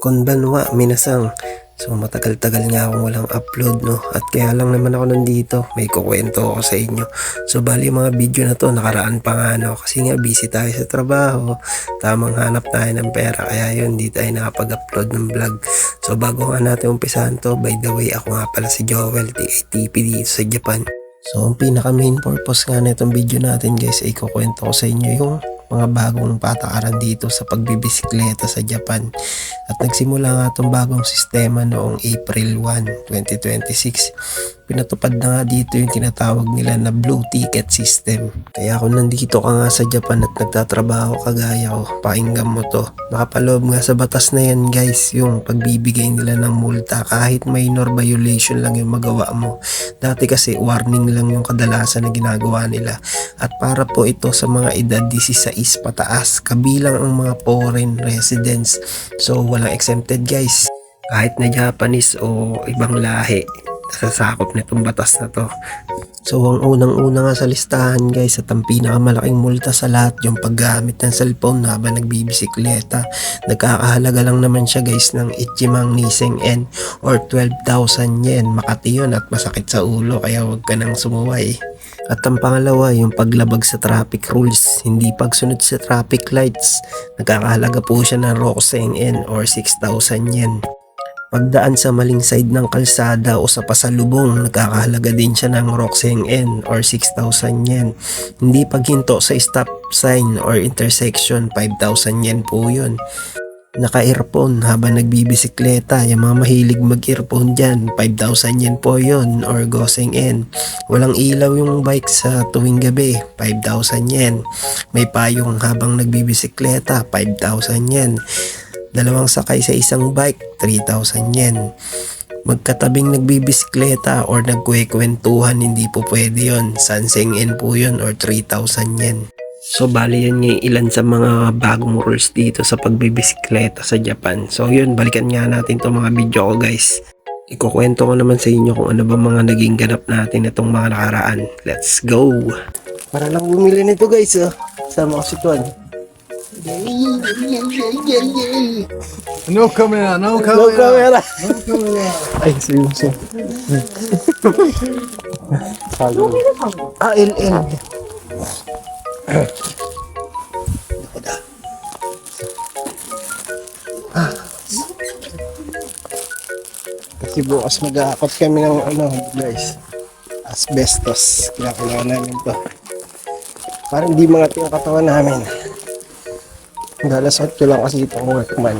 Konbanwa, minasang. So matagal-tagal nga akong walang upload, no, at kaya lang naman ako nandito, may kukwento ako sa inyo. So bali mga video na to nakaraan pa nga, no, kasi nga busy tayo sa trabaho, tamang hanap tayo ng pera, kaya yun di tayo nakapag-upload ng vlog. So bago nga natin umpisahan to, by the way, ako nga pala si Joel, TITP dito sa Japan. So ang pinaka main purpose nga na itong video natin guys ay kukwento ko sa inyo yung mga bagong patakaran dito sa pagbibisikleta sa Japan. At nagsimula nga itong bagong sistema noong April 1, 2026. Pinatupad na nga dito yung tinatawag nila na Blue Ticket System. Kaya kung nandito ka nga sa Japan at nagtatrabaho kagaya ko, pakinggan mo to. Nakapaloob nga sa batas na yan guys, yung pagbibigay nila ng multa kahit minor violation lang yung magawa mo. Dati kasi warning lang yung kadalasan na ginagawa nila. At para po ito sa mga edad 16 pataas, kabilang ang mga foreign residents. So walang exempted guys. Kahit na Japanese o ibang lahi, nasasakop nitong batas na to. So ang unang-una nga sa listahan guys at ang pinakamalaking multa sa lahat yung paggamit ng cellphone habang nagbibisikleta. Nagkakahalaga lang naman siya guys ng Ichimang Niseng En or 12,000 yen. Makati yun at masakit sa ulo, kaya huwag ka nang sumuway. At ang pangalawa, yung paglabag sa traffic rules, hindi pagsunod sa traffic lights. Nagkakahalaga po siya ng Rokuseng En or 6,000 yen. Pagdaan sa maling side ng kalsada o sa pasalubong, nagkakahalaga din siya ng Rokuseng En or 6,000 yen. Hindi paghinto sa stop sign or intersection, 5,000 yen po yun. Naka-earphone habang nagbibisikleta, yung mga mahilig mag-earphone dyan, 5,000 yen po yun or Goseng En. Walang ilaw yung bike sa tuwing gabi, 5,000 yen. May payong habang nagbibisikleta, 5,000 yen. Dalawang sakay sa isang bike, 3,000 yen. Magkatabing nagbibisikleta or nagkwekwentuhan, hindi po pwede yun. Sanseng En po yun or 3,000 yen. So bali yan nga ilan sa mga bagong rules dito sa pagbibisikleta sa Japan. So yun, balikan nga natin itong mga video ko guys. Ikukwento ko naman sa inyo kung ano ba mga naging ganap natin itong mga nakaraan. Let's go! Para lang bumili nito guys, sama ko si Tuan. No camera, no No camera. camera! No camera. Ay, seryoso. LL. Ako da. Kasi bukas mag-aakot kami ng guys, asbestos. Kailangan namin to. Parang hindi mga ang katawan namin. Dalas 8 lang kasi itong workman.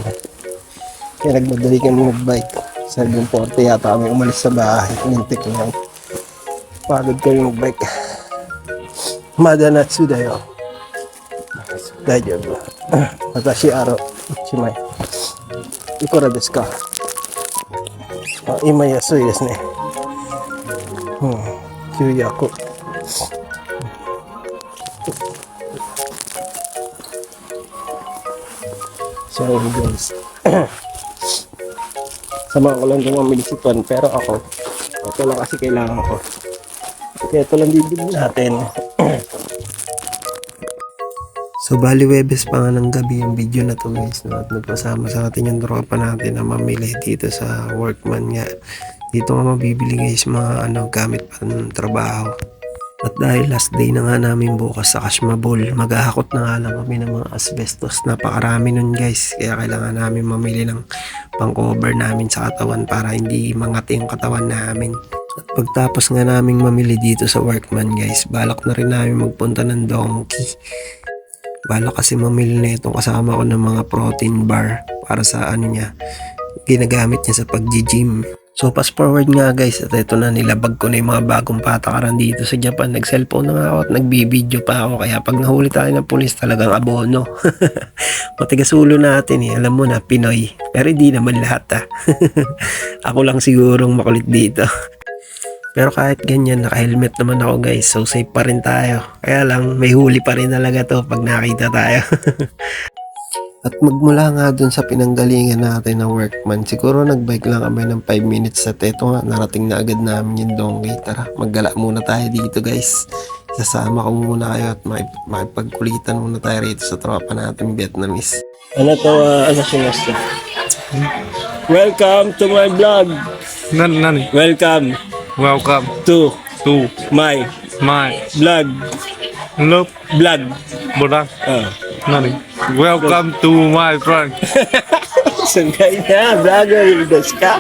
Kaya nagmadali kami mag-bike. Sa 7:40 yata kami umalis sa bahay. Mintik lang. Pagod kami mag-bike. Madanatsu da yo. Daijoubu. Watashi shimai. Ikura desu ka? Ima yasui desu ne. 900. So guys, sama ko lang itong mamili si Tuan, pero ako ito lang kasi kailangan ko, kaya ito lang bibili natin. So bali Webes pa nga ng gabi yung video na to guys, no? At nagpasama sa atin yung tropa natin na mamili dito sa workman nga. Dito nga mabibili guys mga gamit pa ng trabaho. At dahil last day na nga namin bukas sa Kashima Bowl, maghahakot na nga lang kami ng mga asbestos. Napakarami nun guys, kaya kailangan namin mamili ng pang-cover namin sa katawan para hindi mangati yung katawan namin. At pagtapos nga naming mamili dito sa workman guys, balak na rin namin magpunta ng Donkey. Balak kasi mamili na itong kasama ko ng mga protein bar para sa niya, ginagamit niya sa pag-gym. So fast forward nga guys, at ito na, nilabag ko na yung mga bagong patakaran dito sa Japan. Nag-cellphone na nga ako at nagbibideo pa ako, kaya pag nahuli tayo ng pulis talagang abono. Matigas ulo natin alam mo na, Pinoy. Pero hindi naman lahat Ako lang sigurong makulit dito. Pero kahit ganyan, naka-helmet naman ako guys, so safe pa rin tayo. Kaya lang, may huli pa rin talaga to pag nakita tayo. At magmula nga dun sa pinanggalingan natin ng workman, siguro nagbike lang kami ng 5 minutes at eto nga, narating na agad namin yung Donkey. Tara, maggala muna tayo dito guys. Sasama ko muna kayo at makipagkulitan muna tayo rito sa tropa natin Vietnamese. Ano to, ano siya? Welcome to my vlog. Nani? Welcome Welcome to to my my vlog. love Vlog. vlog. Oh. Nani? Welcome to my vlog. Sangkay na, vlogger. Das ka.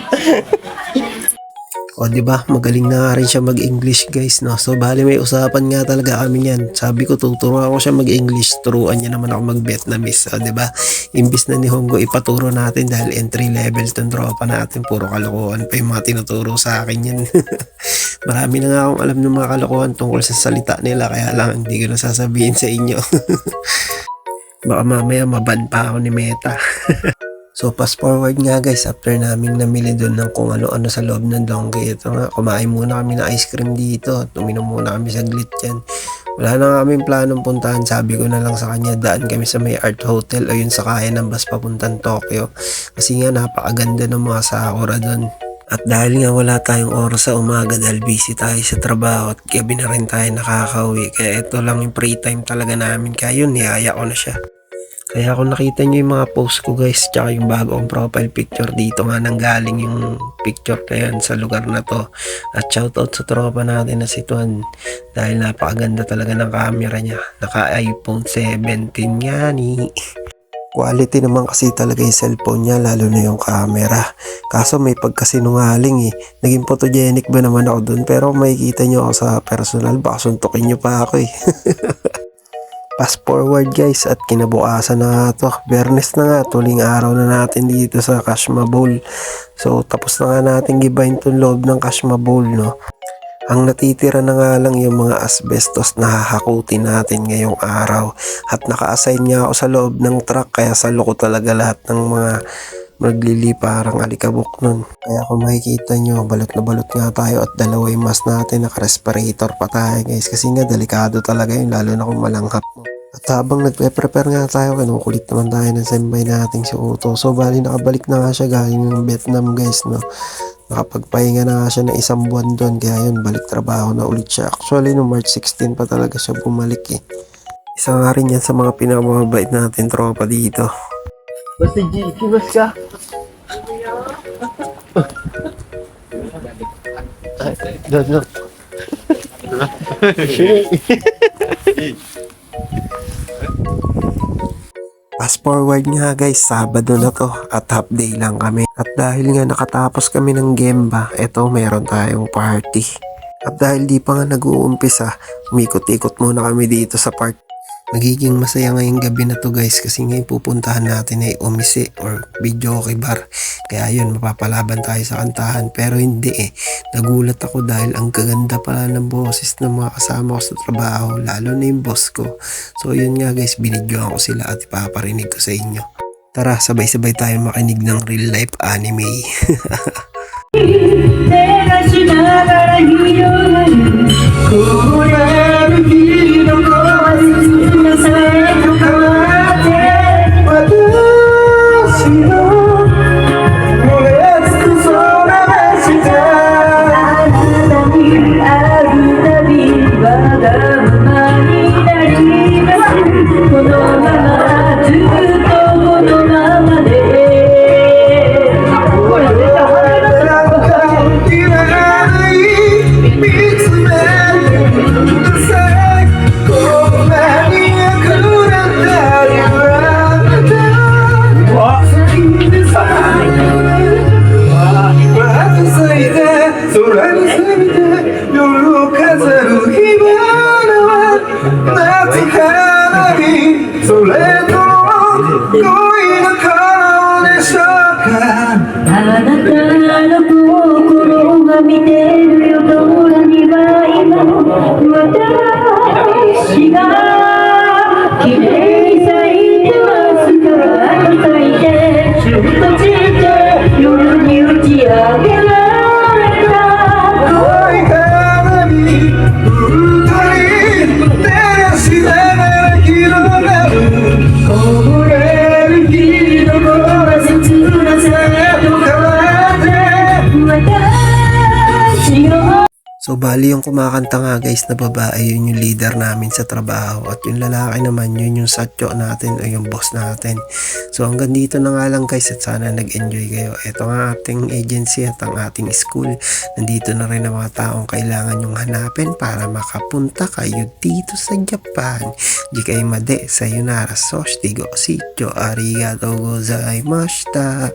O di ba magaling na nga rin siya mag-English guys no. So bali may usapan nga talaga kami niyan. Sabi ko tuturuan ko siya mag-English, turuan niya naman ako mag-Vietnamese. O di ba? Imbis na ni Honggo ipaturo natin dahil entry level tong tropa natin, puro kalokohan pa yung mga tinuturo sa akin yan. Marami na nga akong alam ng mga kalokohan tungkol sa salita nila, kaya lang hindi ko na sasabihin sa inyo. Baka mamaya maban pa ako ni Meta. So fast forward nga guys, after naming namili doon ng kung ano-ano sa loob ng Donkey, ito nga, kumain muna kami ng ice cream dito, tuminom muna kami saglit dyan. Wala na kaming planong puntahan, sabi ko na lang sa kanya, daan kami sa may Art Hotel o yun sa kaya ng bus papuntang Tokyo. Kasi nga napakaganda ng mga sakura doon. At dahil nga wala tayong oras sa umaga dahil busy tayo sa trabaho at gabi na rin tayo nakakauwi, kaya ito lang yung free time talaga namin, kaya yun, niyaya ko na siya. Kaya kung nakita nyo yung mga post ko guys, tsaka yung bagong profile picture, dito nga nanggaling yung picture na yun sa lugar na to. At shoutout sa tropa natin na si Tuan, dahil napakaganda talaga ng camera niya. Naka iPhone 17 nga ni. Quality naman kasi talaga yung cellphone niya, lalo na yung camera. Kaso may pagkasinungaling eh. Naging photogenic ba naman ako dun, pero makikita nyo ako sa personal, baka suntukin nyo pa ako eh. Fast forward guys at kinabukasan na to. Biyernes na nga, tuling araw na natin dito sa Kashma Bowl. So tapos na nga natin gibahin tong loob ng Kashma Bowl no. Ang natitira na nga lang yung mga asbestos na hahakutin natin ngayong araw. At naka-assign nga ako sa loob ng truck, kaya salo ko talaga lahat ng mga magliliparang alikabok nun. Kaya kung makikita nyo, balot na balot nga tayo at dalawa yung mask natin, naka-respirator pa tayo guys. Kasi nga delikado talaga yun, lalo na kung malanghap mo. At habang nagpe-prepare nga tayo, kinukulit naman tayo ng sembay nating si Uto. So bali nakabalik na nga siya galing ng Vietnam guys no. Nakapagpahinga na nga siya ng isang buwan doon, kaya yun balik trabaho na ulit siya. Actually no March 16 pa talaga siya bumalik eh. Isa nga rin yan sa mga pinakamabait natin tropa dito. Basta G, kimas ka. No. Fast forward nga guys, Sabado na to at half day lang kami. At dahil nga nakatapos kami ng Gemba, eto meron tayong party. At dahil di pa nga nag-uumpisa, umikot-ikot muna kami dito sa park. Magiging masaya ngayong gabi na to guys, kasi ngayon pupuntahan natin ay Omise or Videoke Bar. Kaya yun, mapapalaban tayo sa kantahan, pero hindi eh. Nagulat ako dahil ang gaganda pala ng boses ng mga kasama ko sa trabaho, lalo na yung boss ko. So yun nga guys, binidyoan ko sila at ipaparinig ko sa inyo. Tara, sabay-sabay tayo makinig ng real life anime. So bali yung kumakanta nga guys na babae, yun yung leader namin sa trabaho, at yung lalaki naman yun yung satyo natin o yung boss natin. So hanggang dito na nga lang guys, at sana nag-enjoy kayo. Ito nga ating agency at ang ating school. Nandito na rin ang mga taong kailangan yung hanapin para makapunta kayo dito sa Japan. Jikai made sayonara, so shitigo, sityo, arigatou gozaimashita.